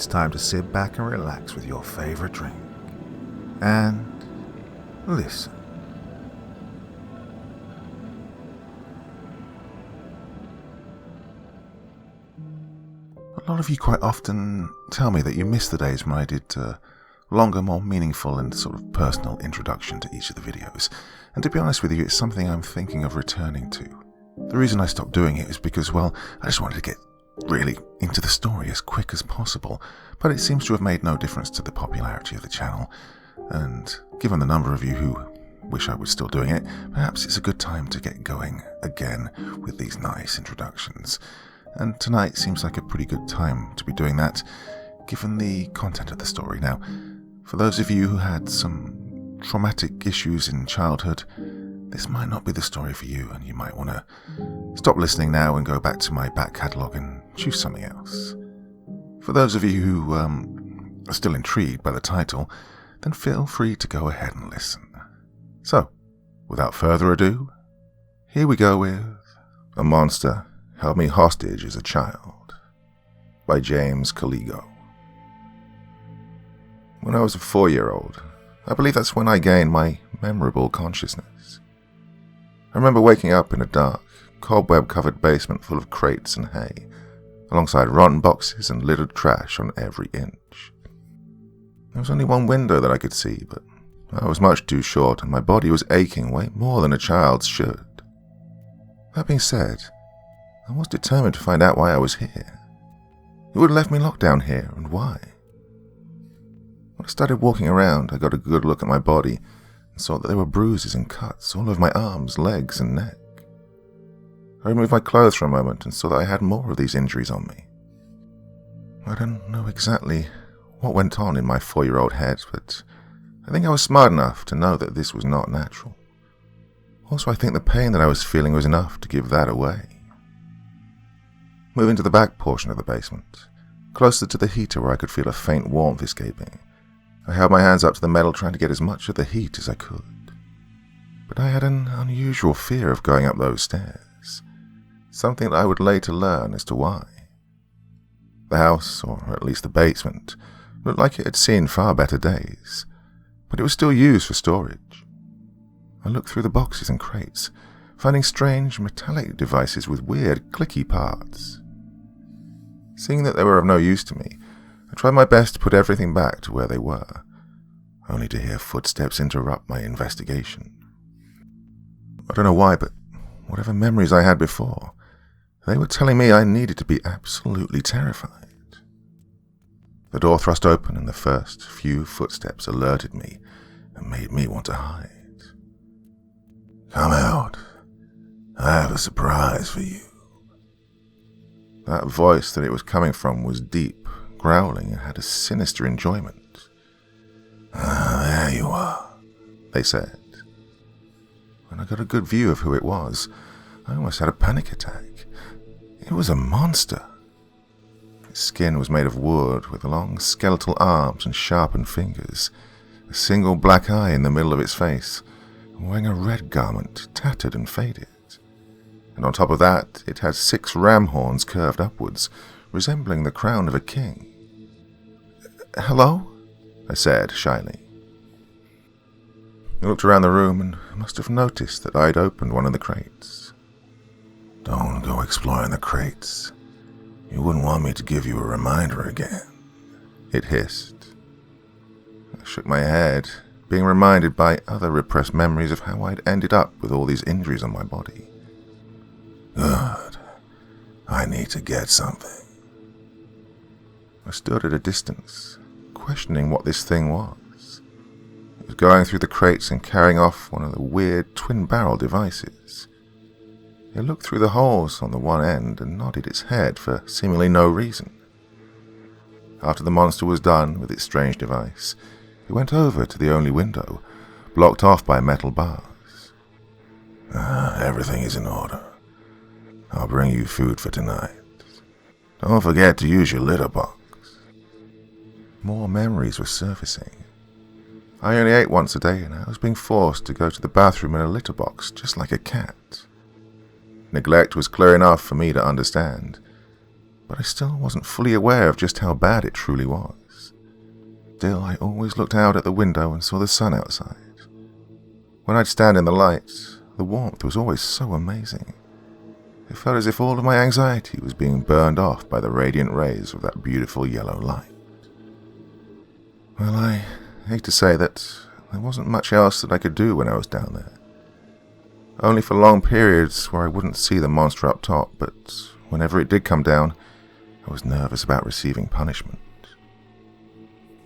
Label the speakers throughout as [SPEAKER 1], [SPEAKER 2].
[SPEAKER 1] it's time to sit back and relax with your favorite drink and listen. A lot of you quite often tell me that you miss the days when I did longer, more meaningful and sort of personal introduction to each of the videos. And to be honest with you, it's something I'm thinking of returning to. The reason I stopped doing it is because, well, I just wanted to get really into the story as quick as possible, but it seems to have made no difference to the popularity of the channel. And given the number of you who wish I was still doing it, perhaps it's a good time to get going again with these nice introductions. And tonight seems like a pretty good time to be doing that, given the content of the story. Now, for those of you who had some traumatic issues in childhood, this might not be the story for you, and you might want to stop listening now and go back to my back catalogue and choose something else. For those of you who are still intrigued by the title, then feel free to go ahead and listen. So, without further ado, here we go with A Monster Held Me Hostage as a Child by James Caligo. When I was a 4-year-old, I believe that's when I gained my memorable consciousness. I remember waking up in a dark, cobweb-covered basement full of crates and hay, alongside rotten boxes and littered trash on every inch. There was only one window that I could see, but I was much too short and my body was aching way more than a child's should. That being said, I was determined to find out why I was here. Who had left me locked down here, and why? When I started walking around, I got a good look at my body and saw that there were bruises and cuts all over my arms, legs, and neck. I removed my clothes for a moment and saw that I had more of these injuries on me. I don't know exactly what went on in my 4-year-old head, but I think I was smart enough to know that this was not natural. Also, I think the pain that I was feeling was enough to give that away. Moving to the back portion of the basement, closer to the heater where I could feel a faint warmth escaping, I held my hands up to the metal trying to get as much of the heat as I could. But I had an unusual fear of going up those stairs, something that I would later learn as to why. The house, or at least the basement, looked like it had seen far better days, but it was still used for storage. I looked through the boxes and crates, finding strange metallic devices with weird clicky parts. Seeing that they were of no use to me, I tried my best to put everything back to where they were, only to hear footsteps interrupt my investigation. I don't know why, but whatever memories I had before, they were telling me I needed to be absolutely terrified. The door thrust open and the first few footsteps alerted me and made me want to hide. "Come out. I have a surprise for you." That voice that it was coming from was deep, growling, and had a sinister enjoyment. "There you are," they said. When I got a good view of who it was, I almost had a panic attack. It was a monster. Its skin was made of wood, with long skeletal arms and sharpened fingers, a single black eye in the middle of its face, and wearing a red garment, tattered and faded. And on top of that, it had 6 ram horns curved upwards, resembling the crown of a king. "Hello?" I said shyly. I looked around the room and must have noticed that I'd opened one of the crates. "Don't go exploring the crates. You wouldn't want me to give you a reminder again," it hissed. I shook my head, being reminded by other repressed memories of how I'd ended up with all these injuries on my body. "Good. I need to get something." I stood at a distance, questioning what this thing was. It was going through the crates and carrying off one of the weird twin-barrel devices. It looked through the holes on the one end and nodded its head for seemingly no reason. After the monster was done with its strange device, it went over to the only window, blocked off by metal bars. "Everything is in order. I'll bring you food for tonight. Don't forget to use your litter box." More memories were surfacing. I only ate once a day and I was being forced to go to the bathroom in a litter box just like a cat. Neglect was clear enough for me to understand, but I still wasn't fully aware of just how bad it truly was. Still, I always looked out at the window and saw the sun outside. When I'd stand in the light, the warmth was always so amazing. It felt as if all of my anxiety was being burned off by the radiant rays of that beautiful yellow light. Well, I hate to say that there wasn't much else that I could do when I was down there. Only for long periods where I wouldn't see the monster up top, but whenever it did come down, I was nervous about receiving punishment.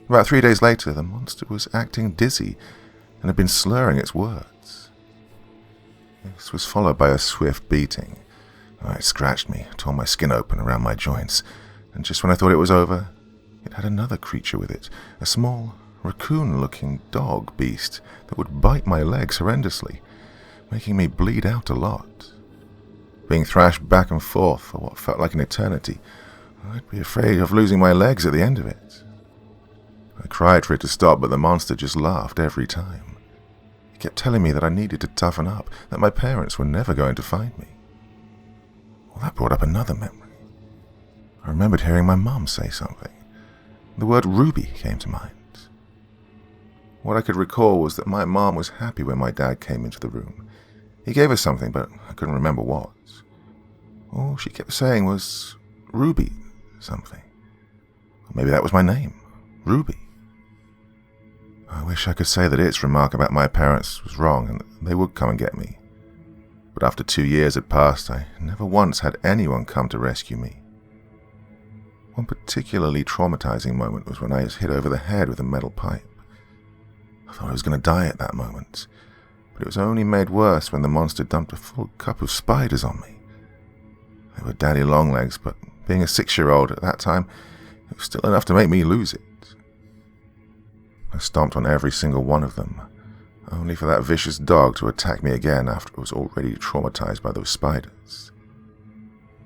[SPEAKER 1] About 3 days later, the monster was acting dizzy and had been slurring its words. This was followed by a swift beating. It scratched me, tore my skin open around my joints, and just when I thought it was over, it had another creature with it, a small, raccoon-looking dog beast that would bite my legs horrendously, making me bleed out a lot. Being thrashed back and forth for what felt like an eternity, I'd be afraid of losing my legs at the end of it. I cried for it to stop, but the monster just laughed every time. It kept telling me that I needed to toughen up, that my parents were never going to find me. Well, that brought up another memory. I remembered hearing my mum say something. The word Ruby came to mind. What I could recall was that my mom was happy when my dad came into the room. He gave her something, but I couldn't remember what. All she kept saying was, Ruby something. Maybe that was my name, Ruby. I wish I could say that its remark about my parents was wrong and that they would come and get me. But after 2 years had passed, I never once had anyone come to rescue me. One particularly traumatizing moment was when I was hit over the head with a metal pipe. I thought I was going to die at that moment, but it was only made worse when the monster dumped a full cup of spiders on me. They were daddy longlegs, but being a 6-year-old at that time, it was still enough to make me lose it. I stomped on every single one of them, only for that vicious dog to attack me again after it was already traumatized by those spiders.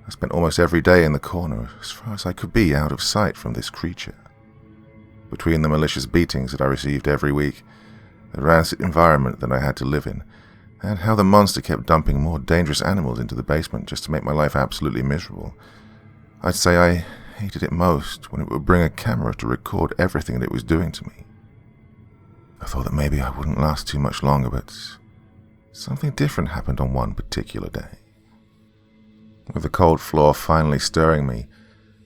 [SPEAKER 1] I spent almost every day in the corner, as far as I could be out of sight from this creature. Between the malicious beatings that I received every week, the rancid environment that I had to live in, and how the monster kept dumping more dangerous animals into the basement just to make my life absolutely miserable, I'd say I hated it most when it would bring a camera to record everything that it was doing to me. I thought that maybe I wouldn't last too much longer, but something different happened on one particular day. With the cold floor finally stirring me,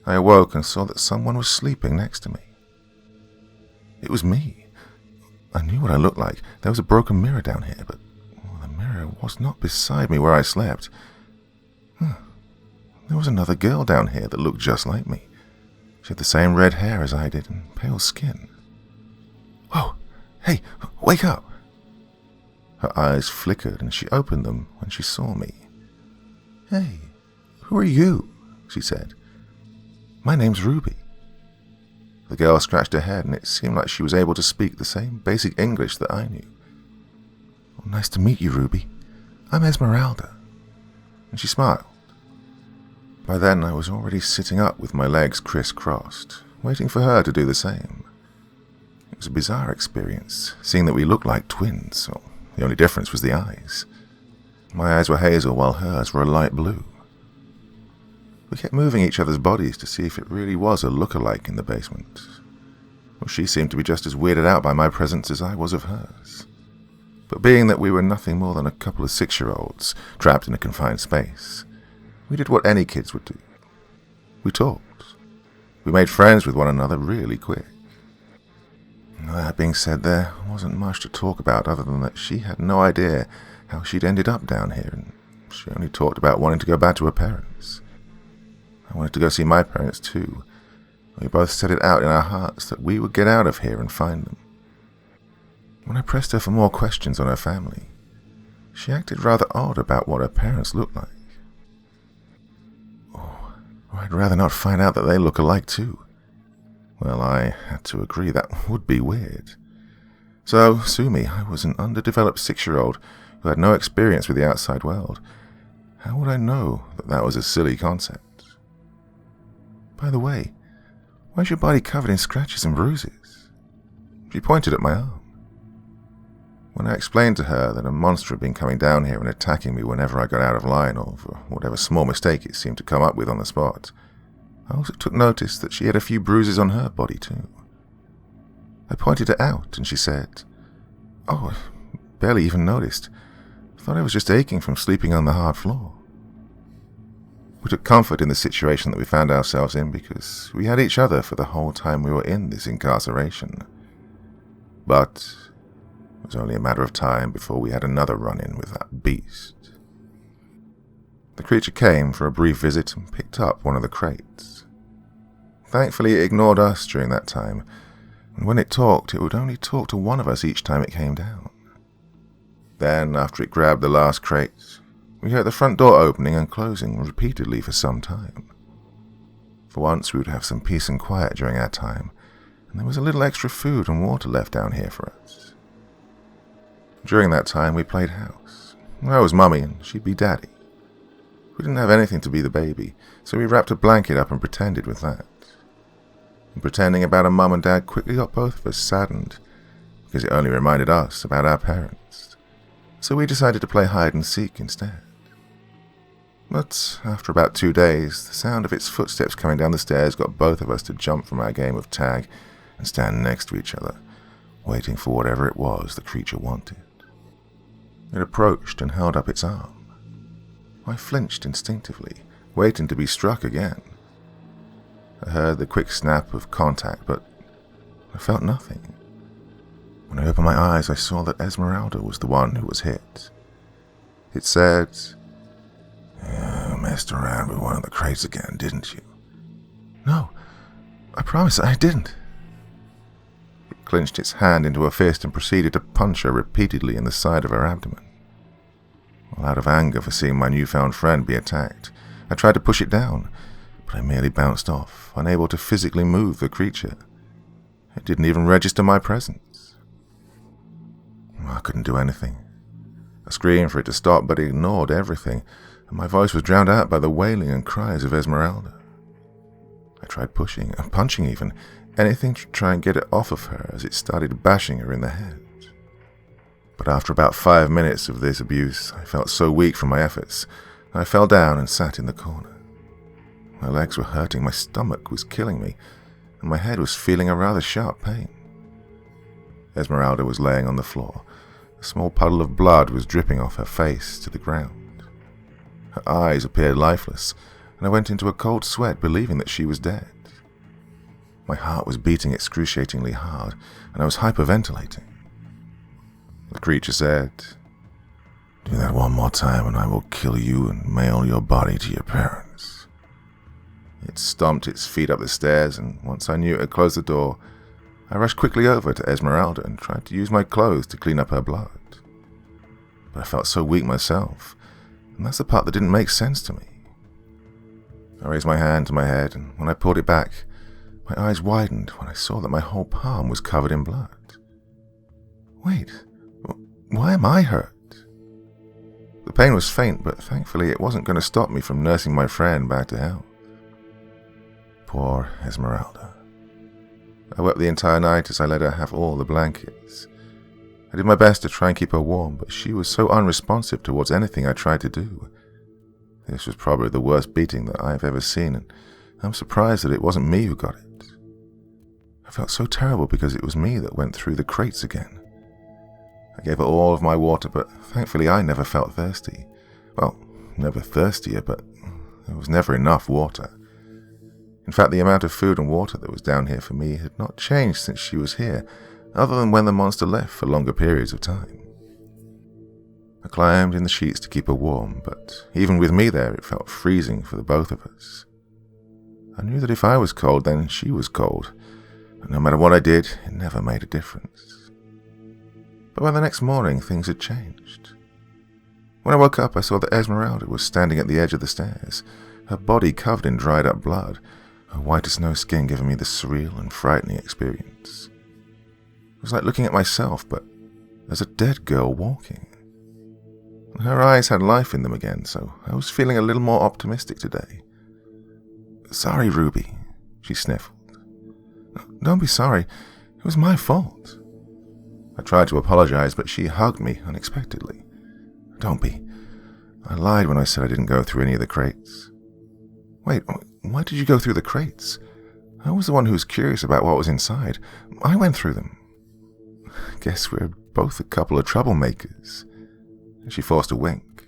[SPEAKER 1] I awoke and saw that someone was sleeping next to me. It was me. I knew what I looked like. There was a broken mirror down here, but the mirror was not beside me where I slept. There was another girl down here that looked just like me. She had the same red hair as I did and pale skin. Whoa! Hey, wake up! Her eyes flickered and she opened them when she saw me. Hey, who are you? She said. My name's Ruby. The girl scratched her head and it seemed like she was able to speak the same basic English that I knew. Well, nice to meet you, Ruby. I'm Esmeralda. And she smiled. By then I was already sitting up with my legs crisscrossed, waiting for her to do the same. It was a bizarre experience, seeing that we looked like twins. Well, the only difference was the eyes. My eyes were hazel while hers were a light blue. We kept moving each other's bodies to see if it really was a look-alike in the basement. Well, she seemed to be just as weirded out by my presence as I was of hers. But being that we were nothing more than a couple of 6-year-olds trapped in a confined space, we did what any kids would do. We talked. We made friends with one another really quick. That being said, there wasn't much to talk about other than that she had no idea how she'd ended up down here, and she only talked about wanting to go back to her parents. I wanted to go see my parents too. We both set it out in our hearts that we would get out of here and find them. When I pressed her for more questions on her family, she acted rather odd about what her parents looked like. Oh, I'd rather not find out that they look alike too. Well, I had to agree that would be weird. So, sue me, I was an underdeveloped 6-year-old who had no experience with the outside world. How would I know that that was a silly concept? By the way, why is your body covered in scratches and bruises? She pointed at my arm. When I explained to her that a monster had been coming down here and attacking me whenever I got out of line or for whatever small mistake it seemed to come up with on the spot, I also took notice that she had a few bruises on her body too. I pointed it out, and she said, "Oh, I barely even noticed. Thought I was just aching from sleeping on the hard floor." We took comfort in the situation that we found ourselves in because we had each other for the whole time we were in this incarceration. But it was only a matter of time before we had another run-in with that beast. The creature came for a brief visit and picked up one of the crates. Thankfully, it ignored us during that time, and when it talked, it would only talk to one of us each time it came down. Then, after it grabbed the last crate, we heard the front door opening and closing repeatedly for some time. For once, we would have some peace and quiet during our time, and there was a little extra food and water left down here for us. During that time, we played house. I was Mummy, and she'd be Daddy. We didn't have anything to be the baby, so we wrapped a blanket up and pretended with that. And pretending about a Mum and Dad quickly got both of us saddened, because it only reminded us about our parents. So we decided to play hide and seek instead. But after about 2 days, the sound of its footsteps coming down the stairs got both of us to jump from our game of tag and stand next to each other, waiting for whatever it was the creature wanted. It approached and held up its arm. I flinched instinctively, waiting to be struck again. I heard the quick snap of contact, but I felt nothing. When I opened my eyes, I saw that Esmeralda was the one who was hit. It said, "You messed around with one of the crates again, didn't you?" "No, I promise I didn't." It clenched its hand into a fist and proceeded to punch her repeatedly in the side of her abdomen. Well, out of anger for seeing my newfound friend be attacked, I tried to push it down, but I merely bounced off, unable to physically move the creature. It didn't even register my presence. I couldn't do anything. I screamed for it to stop, but it ignored everything, and my voice was drowned out by the wailing and cries of Esmeralda. I tried pushing and punching even, anything to try and get it off of her as it started bashing her in the head. But after about 5 minutes of this abuse, I felt so weak from my efforts, I fell down and sat in the corner. My legs were hurting, my stomach was killing me, and my head was feeling a rather sharp pain. Esmeralda was laying on the floor. A small puddle of blood was dripping off her face to the ground. Her eyes appeared lifeless, and I went into a cold sweat believing that she was dead. My heart was beating excruciatingly hard, and I was hyperventilating. The creature said, "Do that one more time and I will kill you and mail your body to your parents." It stomped its feet up the stairs, and once I knew it had closed the door, I rushed quickly over to Esmeralda and tried to use my clothes to clean up her blood. But I felt so weak myself, and that's the part that didn't make sense to me. I raised my hand to my head, and when I pulled it back, my eyes widened when I saw that my whole palm was covered in blood. Wait, why am I hurt? The pain was faint, but thankfully it wasn't going to stop me from nursing my friend back to health. Poor Esmeralda. I wept the entire night as I let her have all the blankets. I did my best to try and keep her warm, but she was so unresponsive towards anything I tried to do. This was probably the worst beating that I've ever seen, and I'm surprised that it wasn't me who got it. I felt so terrible because it was me that went through the crates again. I gave her all of my water, but thankfully I never felt thirsty. Well, never thirstier, but there was never enough water. In fact, the amount of food and water that was down here for me had not changed since she was here, other than when the monster left for longer periods of time. I climbed in the sheets to keep her warm, but even with me there, it felt freezing for the both of us. I knew that if I was cold, then she was cold, and no matter what I did, it never made a difference. But by the next morning, things had changed. When I woke up, I saw that Esmeralda was standing at the edge of the stairs, her body covered in dried up blood, her white as snow skin giving me this surreal and frightening experience. It was like looking at myself, but as a dead girl walking. Her eyes had life in them again, so I was feeling a little more optimistic today. "Sorry, Ruby," she sniffled. "Don't be sorry. It was my fault." I tried to apologize, but she hugged me unexpectedly. "Don't be. I lied when I said I didn't go through any of the crates." Wait, why did you go through the crates? I was the one who was curious about what was inside. I went through them. Guess we're both a couple of troublemakers. She forced a wink.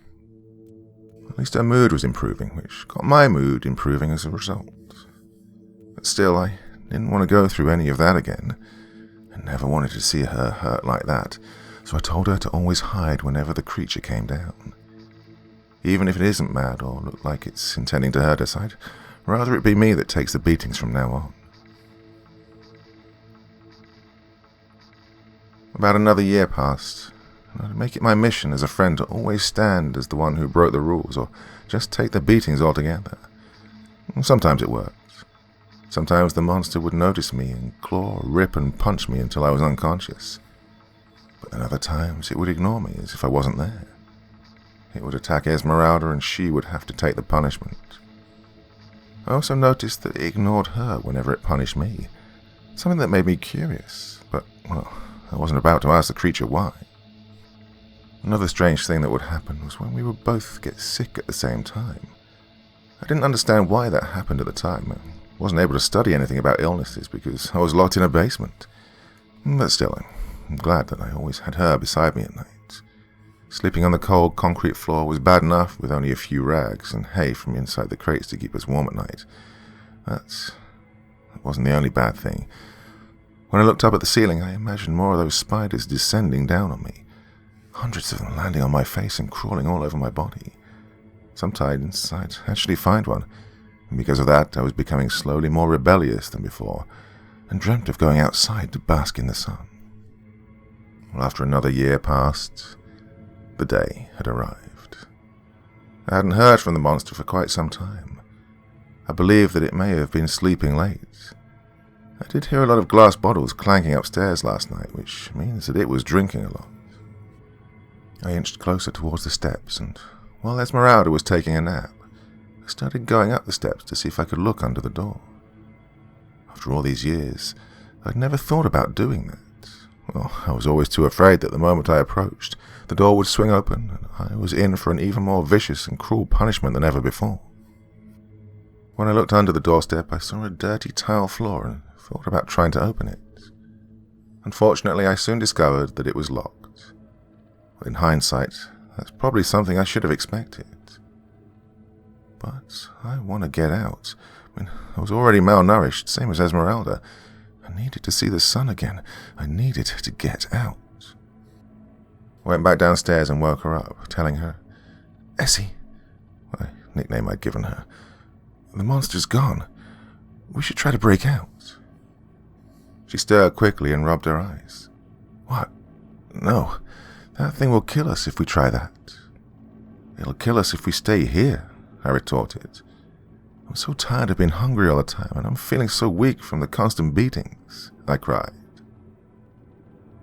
[SPEAKER 1] At least her mood was improving, which got my mood improving as a result. But still, I didn't want to go through any of that again. I never wanted to see her hurt like that, so I told her to always hide whenever the creature came down. Even if it isn't mad or looked like it's intending to hurt us, I'd rather it be me that takes the beatings from now on. About another year passed, and I'd make it my mission as a friend to always stand as the one who broke the rules or just take the beatings altogether. Sometimes it worked. Sometimes the monster would notice me and claw, rip and punch me until I was unconscious. But then other times it would ignore me as if I wasn't there. It would attack Esmeralda and she would have to take the punishment. I also noticed that it ignored her whenever it punished me, something that made me curious, but, well, I wasn't about to ask the creature why. Another strange thing that would happen was when we would both get sick at the same time. I didn't understand why that happened at the time. I wasn't able to study anything about illnesses because I was locked in a basement. But still, I'm glad that I always had her beside me at night. Sleeping on the cold concrete floor was bad enough with only a few rags and hay from inside the crates to keep us warm at night. That wasn't the only bad thing. When I looked up at the ceiling, I imagined more of those spiders descending down on me. Hundreds of them landing on my face and crawling all over my body. Sometimes I'd actually find one, and because of that I was becoming slowly more rebellious than before, and dreamt of going outside to bask in the sun. Well, after another year passed, the day had arrived. I hadn't heard from the monster for quite some time. I believe that it may have been sleeping late. I did hear a lot of glass bottles clanking upstairs last night, which means that it was drinking a lot. I inched closer towards the steps, and while Esmeralda was taking a nap, I started going up the steps to see if I could look under the door. After all these years, I'd never thought about doing that. Well, I was always too afraid that the moment I approached, the door would swing open, and I was in for an even more vicious and cruel punishment than ever before. When I looked under the doorstep, I saw a dirty tile floor and thought about trying to open it. Unfortunately, I soon discovered that it was locked. In hindsight, that's probably something I should have expected. But I want to get out. I was already malnourished, same as Esmeralda. I needed to see the sun again. I needed to get out. I went back downstairs and woke her up, telling her, "Essie," my nickname I'd given her, "the monster's gone. We should try to break out." She stirred quickly and rubbed her eyes. "What? No. That thing will kill us if we try that." "It'll kill us if we stay here," I retorted. "I'm so tired of being hungry all the time, and I'm feeling so weak from the constant beatings," I cried.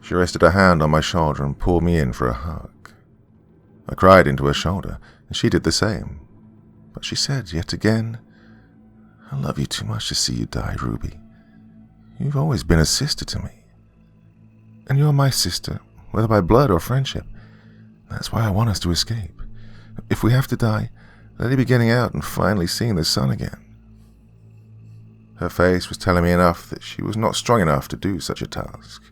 [SPEAKER 1] She rested her hand on my shoulder and pulled me in for a hug. I cried into her shoulder, and she did the same. But she said yet again, "I love you too much to see you die, Ruby. You've always been a sister to me. And you're my sister, whether by blood or friendship. That's why I want us to escape. If we have to die, let it be getting out and finally seeing the sun again." Her face was telling me enough that she was not strong enough to do such a task.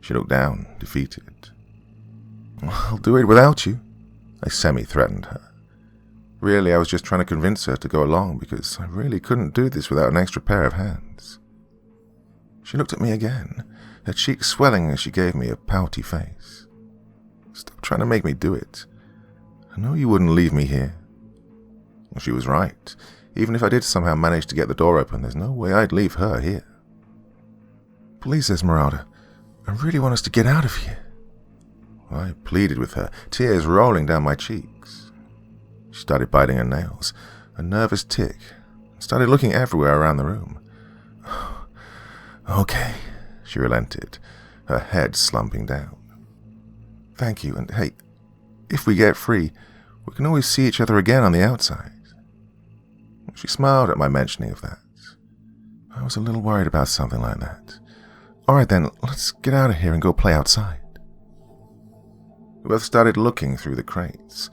[SPEAKER 1] She looked down, defeated. "I'll do it without you," I semi-threatened her. Really, I was just trying to convince her to go along because I really couldn't do this without an extra pair of hands. She looked at me again, her cheeks swelling as she gave me a pouty face. "Stop trying to make me do it. I know you wouldn't leave me here." Well, she was right. Even if I did somehow manage to get the door open, there's no way I'd leave her here. "Please, Esmeralda, I really want us to get out of here." I pleaded with her, tears rolling down my cheeks. She started biting her nails, a nervous tick, and started looking everywhere around the room. "Okay," she relented, her head slumping down. "Thank you, and hey, if we get free, we can always see each other again on the outside." She smiled at my mentioning of that. I was a little worried about something like that. "All right then, let's get out of here and go play outside." We both started looking through the crates.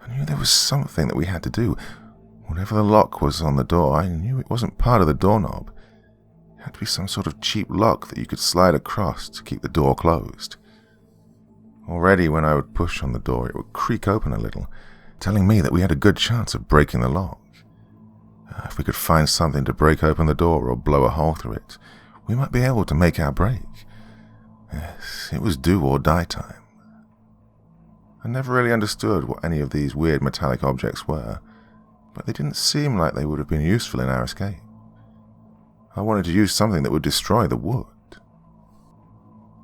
[SPEAKER 1] I knew there was something that we had to do. Whatever the lock was on the door, I knew it wasn't part of the doorknob. It had to be some sort of cheap lock that you could slide across to keep the door closed. Already when I would push on the door, it would creak open a little, telling me that we had a good chance of breaking the lock. If we could find something to break open the door or blow a hole through it, we might be able to make our break. Yes, it was do or die time. I never really understood what any of these weird metallic objects were, but they didn't seem like they would have been useful in our escape. I wanted to use something that would destroy the wood.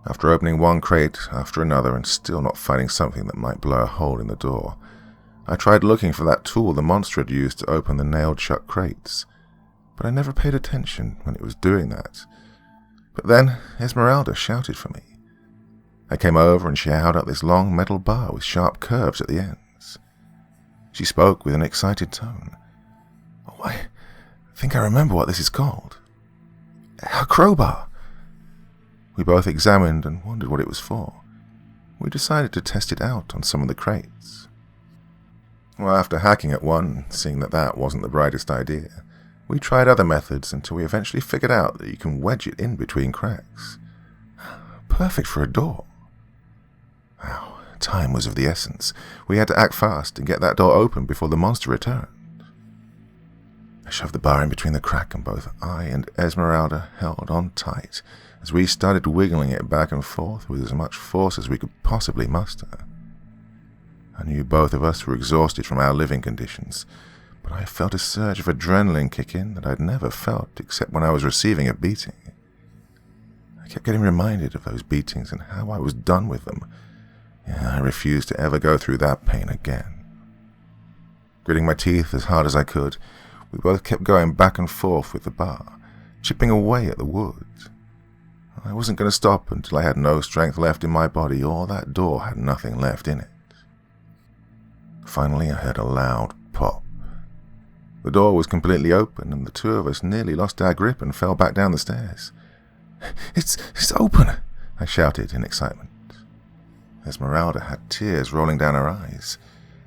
[SPEAKER 1] After opening one crate after another and still not finding something that might blow a hole in the door, I tried looking for that tool the monster had used to open the nailed-shut crates, but I never paid attention when it was doing that. But then Esmeralda shouted for me. I came over and she held up this long metal bar with sharp curves at the ends. She spoke with an excited tone. "Oh, I think I remember what this is called. A crowbar." We both examined and wondered what it was for. We decided to test it out on some of the crates. Well, after hacking at one and seeing that that wasn't the brightest idea, we tried other methods until we eventually figured out that you can wedge it in between cracks. Perfect for a door. Wow, time was of the essence. We had to act fast and get that door open before the monster returned. I shoved the bar in between the crack and both I and Esmeralda held on tight as we started wiggling it back and forth with as much force as we could possibly muster. I knew both of us were exhausted from our living conditions, but I felt a surge of adrenaline kick in that I'd never felt except when I was receiving a beating. I kept getting reminded of those beatings and how I was done with them. I refused to ever go through that pain again. Gritting my teeth as hard as I could, we both kept going back and forth with the bar, chipping away at the wood. I wasn't going to stop until I had no strength left in my body or that door had nothing left in it. Finally, I heard a loud pop. The door was completely open, and the two of us nearly lost our grip and fell back down the stairs. It's open!" I shouted in excitement. Esmeralda had tears rolling down her eyes.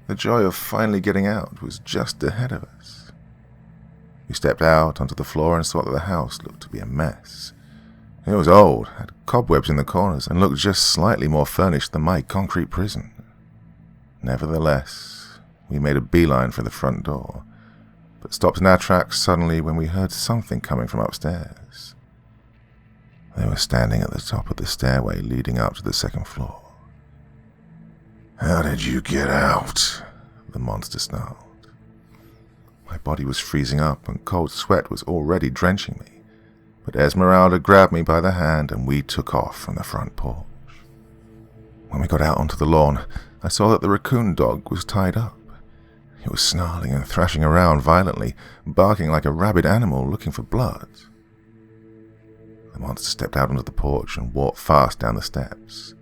[SPEAKER 1] The joy of finally getting out was just ahead of us. We stepped out onto the floor and saw that the house looked to be a mess. It was old, had cobwebs in the corners, and looked just slightly more furnished than my concrete prison. Nevertheless, we made a beeline for the front door, but stopped in our tracks suddenly when we heard something coming from upstairs. They were standing at the top of the stairway leading up to the second floor. "How did you get out?" the monster snarled. My body was freezing up and cold sweat was already drenching me, but Esmeralda grabbed me by the hand and we took off from the front porch. When we got out onto the lawn, I saw that the raccoon dog was tied up. It was snarling and thrashing around violently, barking like a rabid animal looking for blood. The monster stepped out onto the porch and walked fast down the steps.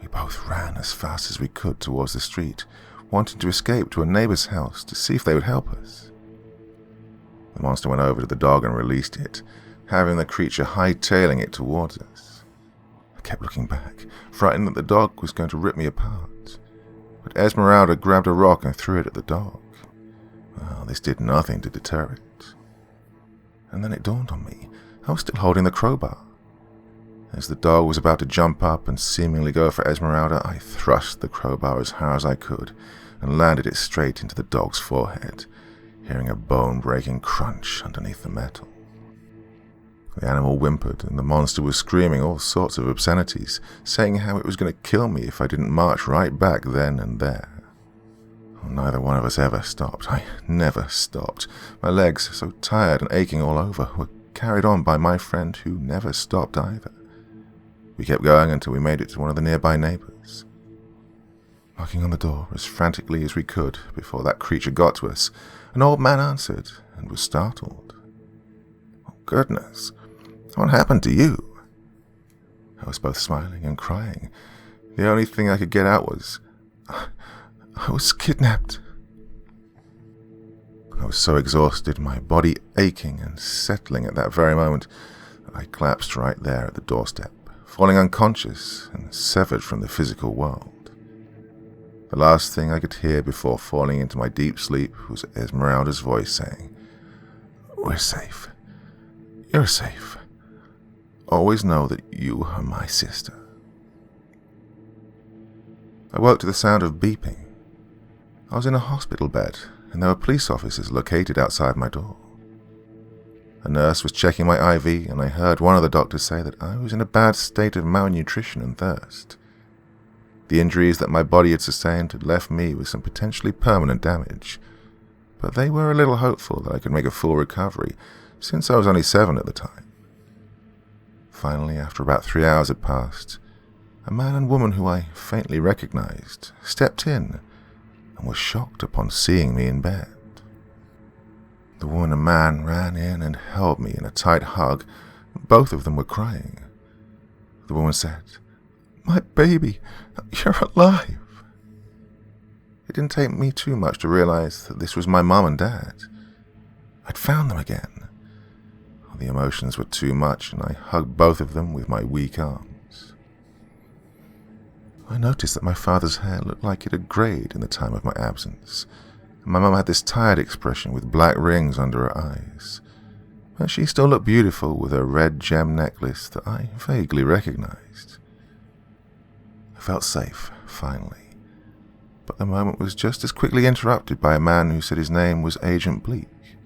[SPEAKER 1] We both ran as fast as we could towards the street, wanting to escape to a neighbor's house to see if they would help us. The monster went over to the dog and released it, having the creature hightailing it towards us. I kept looking back, frightened that the dog was going to rip me apart. But Esmeralda grabbed a rock and threw it at the dog. Well, this did nothing to deter it. And then it dawned on me, I was still holding the crowbar. As the dog was about to jump up and seemingly go for Esmeralda, I thrust the crowbar as hard as I could and landed it straight into the dog's forehead, hearing a bone-breaking crunch underneath the metal. The animal whimpered, and the monster was screaming all sorts of obscenities, saying how it was going to kill me if I didn't march right back then and there. Well, neither one of us ever stopped. I never stopped. My legs, so tired and aching all over, were carried on by my friend who never stopped either. We kept going until we made it to one of the nearby neighbors. Knocking on the door as frantically as we could before that creature got to us, an old man answered and was startled. "Oh, goodness. What happened to you?" I was both smiling and crying. The only thing I could get out was, "I was kidnapped." I was so exhausted, my body aching and settling at that very moment, that I collapsed right there at the doorstep, falling unconscious and severed from the physical world. The last thing I could hear before falling into my deep sleep was Esmeralda's voice saying, "We're safe. You're safe. Always know that you are my sister." I woke to the sound of beeping. I was in a hospital bed, and there were police officers located outside my door. A nurse was checking my IV, and I heard one of the doctors say that I was in a bad state of malnutrition and thirst. The injuries that my body had sustained had left me with some potentially permanent damage, but they were a little hopeful that I could make a full recovery, since I was only 7 at the time. Finally, after about 3 hours had passed, a man and woman who I faintly recognized stepped in and was shocked upon seeing me in bed. The woman and man ran in and held me in a tight hug. Both of them were crying. The woman said, "My baby, you're alive." It didn't take me too much to realize that this was my mum and dad. I'd found them again. The emotions were too much, and I hugged both of them with my weak arms. I noticed that my father's hair looked like it had greyed in the time of my absence, and my mum had this tired expression with black rings under her eyes. But she still looked beautiful with a red gem necklace that I vaguely recognized. I felt safe, finally, but the moment was just as quickly interrupted by a man who said his name was Agent Bleak.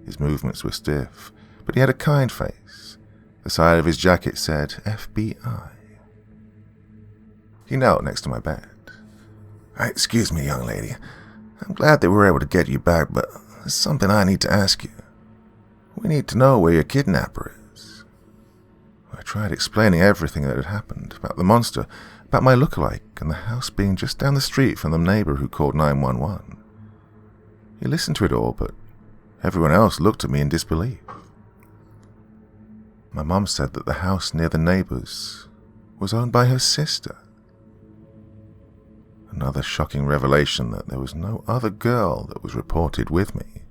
[SPEAKER 1] His movements were stiff, but he had a kind face. The side of his jacket said FBI. He knelt next to my bed. "Excuse me, young lady. I'm glad they were able to get you back, but there's something I need to ask you. We need to know where your kidnapper is." I tried explaining everything that had happened, about the monster, about my lookalike, and the house being just down the street from the neighbor who called 911. He listened to it all, but everyone else looked at me in disbelief. My mum said that the house near the neighbor's was owned by her sister. Another shocking revelation that there was no other girl that was reported with me.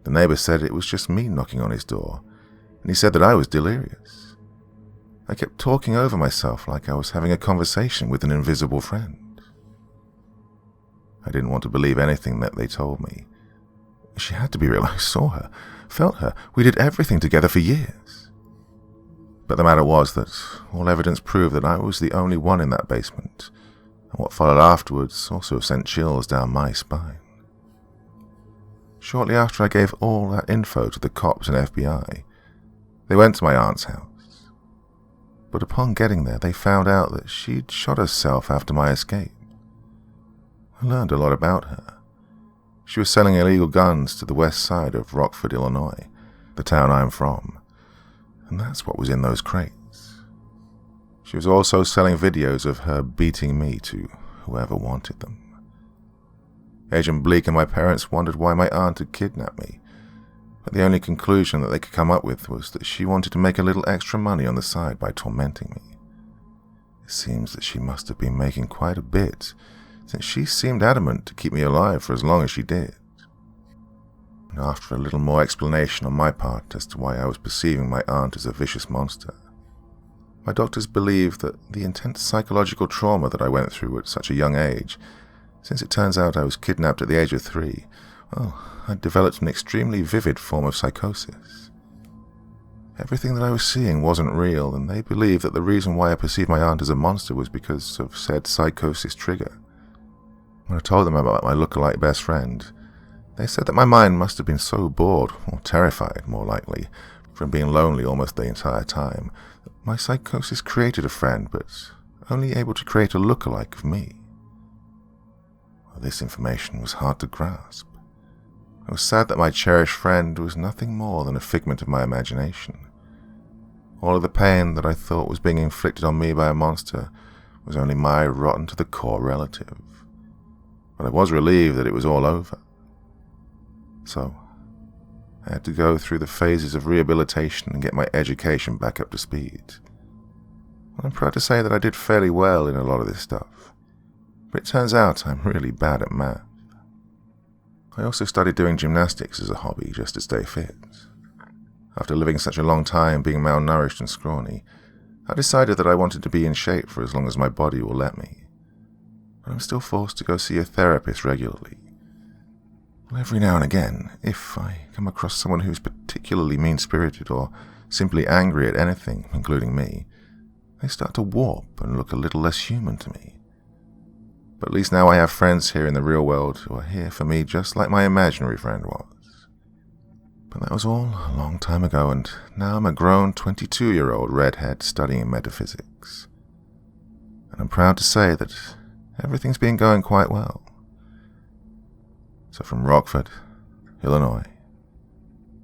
[SPEAKER 1] The neighbor said it was just me knocking on his door, and he said that I was delirious. I kept talking over myself like I was having a conversation with an invisible friend. I didn't want to believe anything that they told me. She had to be real. I saw her, felt her. We did everything together for years. But the matter was that all evidence proved that I was the only one in that basement, and what followed afterwards also sent chills down my spine. Shortly after I gave all that info to the cops and FBI, they went to my aunt's house. But upon getting there, they found out that she'd shot herself after my escape. I learned a lot about her. She was selling illegal guns to the west side of Rockford, Illinois, the town I'm from, and that's what was in those crates. She was also selling videos of her beating me to whoever wanted them. Agent Bleak and my parents wondered why my aunt had kidnapped me, but the only conclusion that they could come up with was that she wanted to make a little extra money on the side by tormenting me. It seems that she must have been making quite a bit, since she seemed adamant to keep me alive for as long as she did. And after a little more explanation on my part as to why I was perceiving my aunt as a vicious monster, my doctors believed that the intense psychological trauma that I went through at such a young age, since it turns out I was kidnapped at the age of 3, I'd developed an extremely vivid form of psychosis. Everything that I was seeing wasn't real, and they believed that the reason why I perceived my aunt as a monster was because of said psychosis trigger. When I told them about my lookalike best friend, they said that my mind must have been so bored, or terrified more likely, from being lonely almost the entire time, that my psychosis created a friend, but only able to create a lookalike of me. Well, this information was hard to grasp. I was sad that my cherished friend was nothing more than a figment of my imagination. All of the pain that I thought was being inflicted on me by a monster was only my rotten-to-the-core relative. But I was relieved that it was all over. So, I had to go through the phases of rehabilitation and get my education back up to speed. I'm proud to say that I did fairly well in a lot of this stuff, but it turns out I'm really bad at math. I also started doing gymnastics as a hobby just to stay fit. After living such a long time being malnourished and scrawny, I decided that I wanted to be in shape for as long as my body will let me. but I'm still forced to go see a therapist regularly. Well, every now and again, if I come across someone who's particularly mean-spirited or simply angry at anything, including me, they start to warp and look a little less human to me. But at least now I have friends here in the real world who are here for me just like my imaginary friend was. But that was all a long time ago, and now I'm a grown 22-year-old redhead studying metaphysics. And I'm proud to say that everything's been going quite well. So from Rockford, Illinois,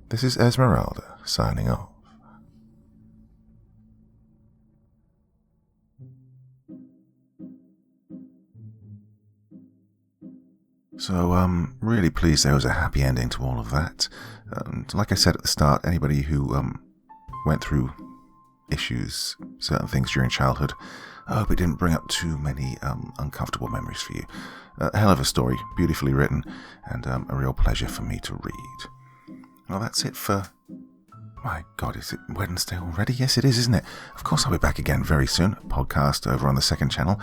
[SPEAKER 1] this is Esmeralda signing off. So I'm really pleased there was a happy ending to all of that. Like I said at the start, anybody who went through issues, certain things during childhood, I hope it didn't bring up too many uncomfortable memories for you. A hell of a story, beautifully written, and a real pleasure for me to read. Well, that's it for... My God, is it Wednesday already? Yes, it is, isn't it? Of course, I'll be back again very soon. Podcast over on the second channel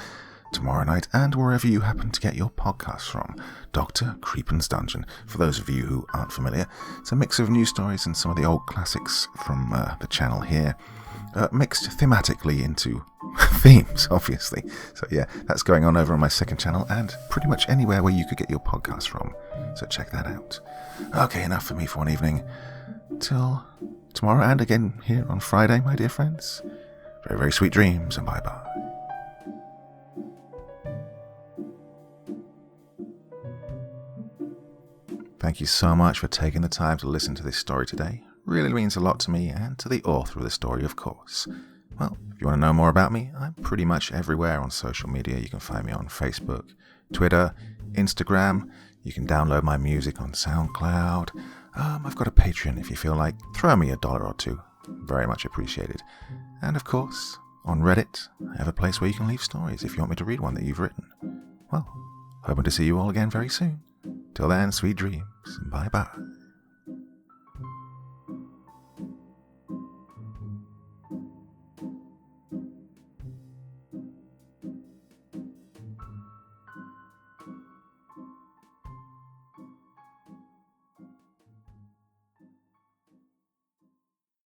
[SPEAKER 1] tomorrow night, and wherever you happen to get your podcasts from. Dr. Creepen's Dungeon. For those of you who aren't familiar, it's a mix of news stories and some of the old classics from the channel here, mixed thematically into themes, obviously. So yeah, that's going on over on my second channel, and pretty much anywhere where you could get your podcasts from. So check that out. Okay, enough for me for one evening. Till tomorrow, and again here on Friday, my dear friends. Very, very sweet dreams, and bye-bye. Thank you so much for taking the time to listen to this story today. Really means a lot to me, and to the author of the story, of course. Well, if you want to know more about me, I'm pretty much everywhere on social media. You can find me on Facebook, Twitter, Instagram. You can download my music on SoundCloud. I've got a Patreon if you feel like. Throw me $1 or $2. Very much appreciated. And of course, on Reddit, I have a place where you can leave stories if you want me to read one that you've written. Well, hoping to see you all again very soon. Till then, sweet dreams. Bye-bye.